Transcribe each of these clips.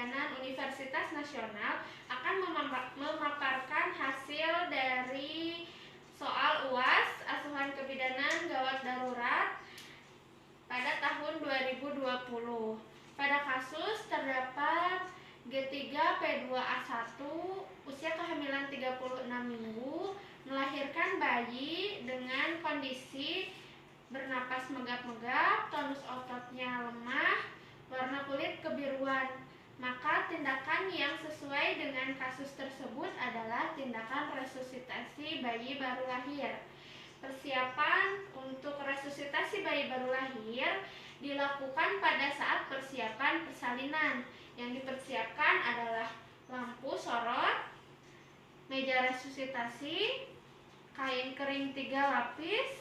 Kebidanan Universitas Nasional akan memaparkan hasil dari soal UAS asuhan kebidanan gawat darurat pada tahun 2020. Pada kasus terdapat G3P2A1 usia kehamilan 36 minggu, melahirkan bayi dengan kondisi bernapas megap-megap, tonus ototnya lemah, warna kulit kebiruan. Maka tindakan yang sesuai dengan kasus tersebut adalah tindakan resusitasi bayi baru lahir. Persiapan untuk resusitasi bayi baru lahir dilakukan pada saat persiapan persalinan. Yang dipersiapkan adalah lampu sorot, meja resusitasi, kain kering 3 lapis,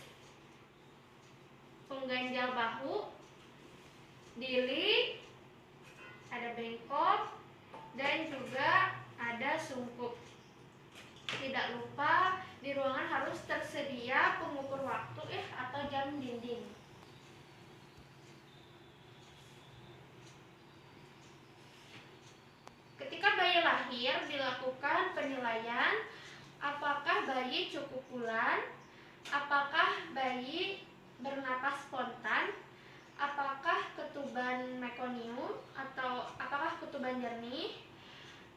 pengganjal bahu, dili, ada bengkok, dan juga ada sungkup. Tidak lupa di ruangan harus tersedia pengukur waktu atau jam dinding. Ketika bayi lahir dilakukan penilaian apakah bayi cukup bulan, apakah bayi bernapas spontan, apakah ketuban mekonium atau apakah ketuban jernih,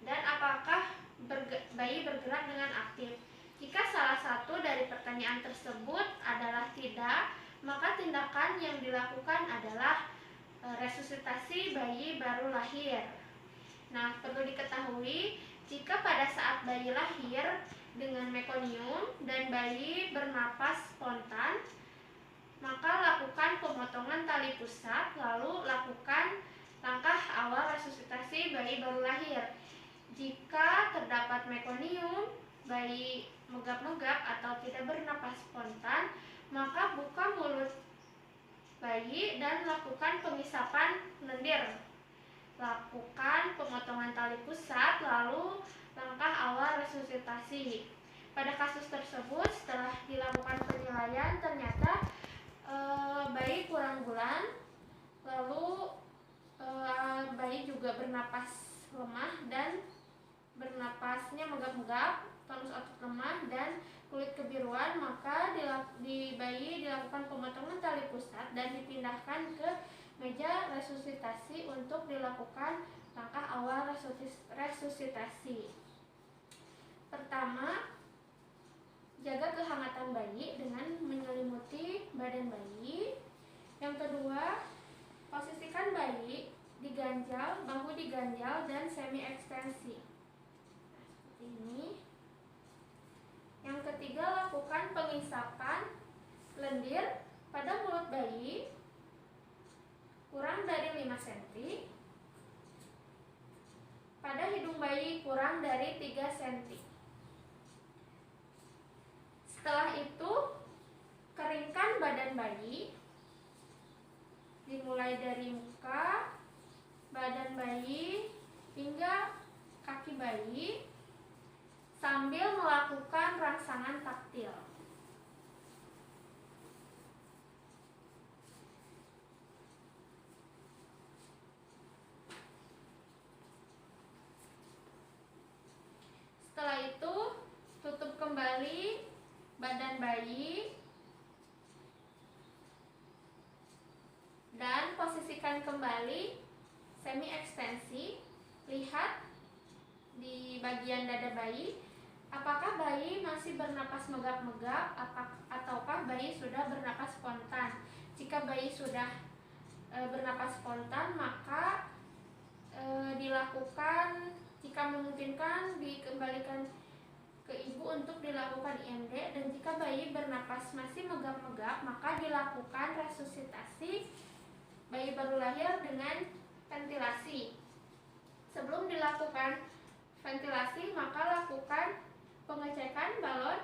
dan apakah bayi bergerak dengan aktif. Jika salah satu dari pertanyaan tersebut adalah tidak, maka tindakan yang dilakukan adalah resusitasi bayi baru lahir. Nah, perlu diketahui jika pada saat bayi lahir dengan mekonium dan bayi bernapas spontan, maka lakukan pemotongan tali pusat, lalu lakukan langkah awal resusitasi bayi baru lahir. Jika terdapat mekonium, bayi megap-megap atau tidak bernapas spontan, maka buka mulut bayi dan lakukan pengisapan lendir. Lakukan pemotongan tali pusat, lalu langkah awal resusitasi. Pada kasus tersebut, setelah dilakukan penilaian, ternyata bayi kurang bulan, lalu bayi juga bernapas lemah dan bernapasnya megap-megap, tonus otot lemah dan kulit kebiruan, maka di bayi dilakukan pemotongan tali pusat dan dipindahkan ke meja resusitasi untuk dilakukan langkah awal resusitasi. Pertama, jaga kehangatan bayi dengan menyelimuti badan bayi. Yang kedua, posisikan bayi diganjal, bahu diganjal dan semi ekstensi. Seperti ini. Yang ketiga, lakukan pengisapan lendir pada mulut bayi kurang dari 5 cm, pada hidung bayi kurang dari 3 cm. Setelah itu, keringkan badan bayi, dimulai dari muka, badan bayi, hingga kaki bayi, sambil melakukan rangsangan taktil. Setelah itu, tutup kembali badan bayi dan posisikan kembali semi ekstensi. Lihat di bagian dada bayi, apakah bayi masih bernapas megap-megap ataukah bayi sudah bernapas spontan. Jika bayi sudah bernapas spontan, maka dilakukan, jika memungkinkan, dikembalikan ke ibu untuk dilakukan IMD. Dan jika bayi bernapas masih megap-megap, maka dilakukan resusitasi bayi baru lahir dengan ventilasi. Sebelum dilakukan ventilasi, maka lakukan pengecekan balon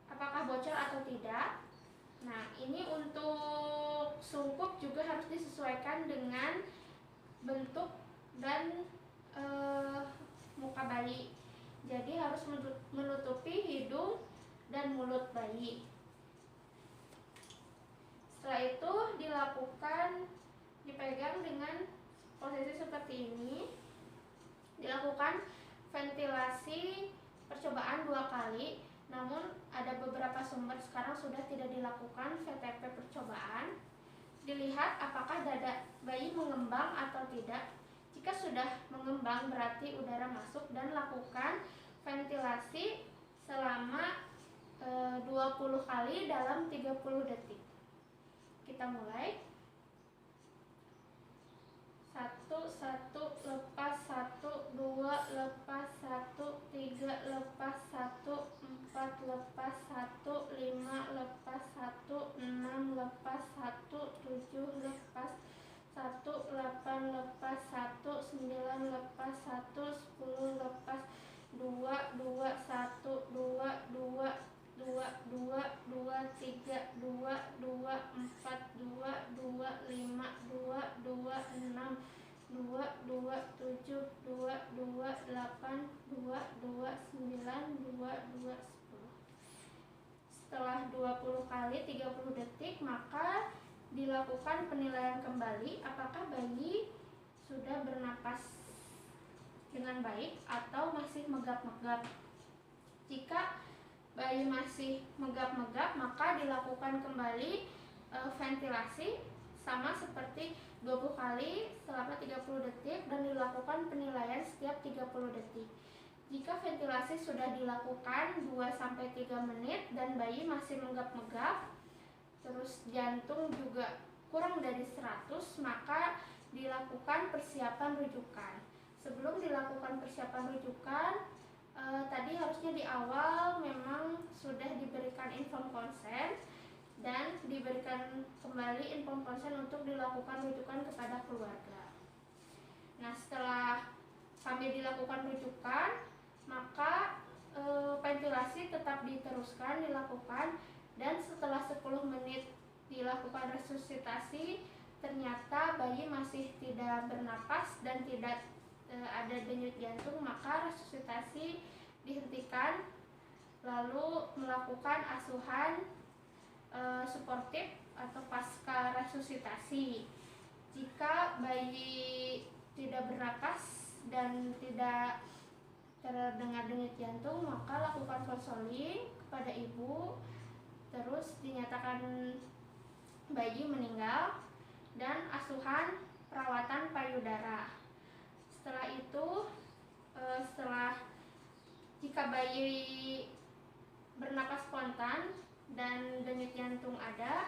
apakah bocor atau tidak. Nah, ini untuk sungkup juga harus disesuaikan dengan bentuk dan muka bayi. Jadi harus menutupi hidung dan mulut bayi. Setelah itu dilakukan, dipegang dengan posisi seperti ini. Dilakukan ventilasi percobaan 2 kali, namun ada beberapa sumber sekarang sudah tidak dilakukan VTP percobaan. Dilihat apakah dada bayi mengembang atau tidak. Jika sudah mengembang berarti udara masuk, dan lakukan ventilasi selama 20 kali dalam 30 detik. Kita mulai. 1, 1, lepas 1, 2, lepas 1, 3, lepas 1, 4, lepas 1, 5, lepas 1, 6, lepas 1, 7, lepas 1, 8, lepas 1, 9, lepas 1, 10, lepas 2, 2, 1, 2, 2, 2, 2, 2, 3, 2, 2, 4, 2, 2, 5, 2, 2, 6, 2, 2, 7, 2, 2, 8, 2, 2, 9, 2, 2, 10. Setelah 20 kali 30 detik, maka dilakukan penilaian kembali apakah bayi sudah bernapas dengan baik atau masih megap-megap. Jika bayi masih megap-megap, maka dilakukan kembali ventilasi sama seperti 20 kali selama 30 detik dan dilakukan penilaian setiap 30 detik. Jika ventilasi sudah dilakukan 2-3 menit dan bayi masih megap-megap, terus jantung juga kurang dari 100, maka dilakukan persiapan rujukan. Sebelum dilakukan persiapan rujukan, tadi harusnya di awal memang sudah diberikan inform konsen dan diberikan kembali inform konsen untuk dilakukan rujukan kepada keluarga. Nah, setelah kami dilakukan rujukan, maka ventilasi tetap diteruskan dilakukan, dan setelah 10 menit dilakukan resusitasi, ternyata bayi masih tidak bernapas dan tidak ada denyut jantung, maka resusitasi dihentikan, lalu melakukan asuhan suportif atau pasca resusitasi. Jika bayi tidak bernapas dan tidak terdengar denyut jantung, maka lakukan konseling kepada ibu, terus dinyatakan bayi meninggal, dan asuhan perawatan payudara. Setelah itu, jika bayi bernapas spontan dan denyut jantung ada,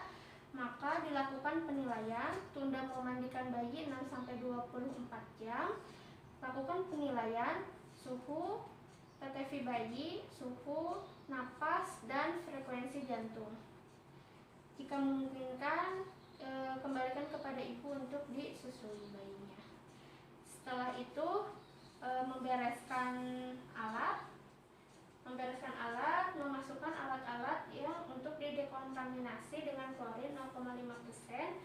maka dilakukan penilaian, tunda memandikan bayi 6-24 jam, lakukan penilaian suhu, TTV bayi, suhu, napas, dan frekuensi jantung. Jika memungkinkan, kembalikan kepada ibu untuk disusui bayinya. Setelah itu, membereskan alat, memasukkan alat-alat yang untuk didekontaminasi dengan klorin 0,5%,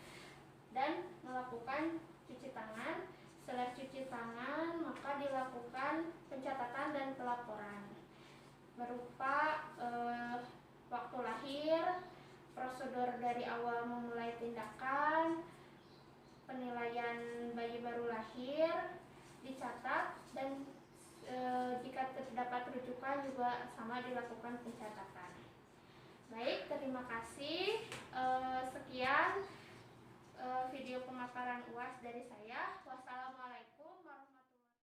dan melakukan cuci tangan. Setelah cuci tangan, maka dilakukan pencatatan dan pelaporan berupa waktu lahir, prosedur dari awal memulai tindakan, penilaian bayi baru lahir dicatat, dan jika terdapat rujukan juga sama dilakukan pencatatan. Baik, terima kasih. Sekian video pemaparan UAS dari saya.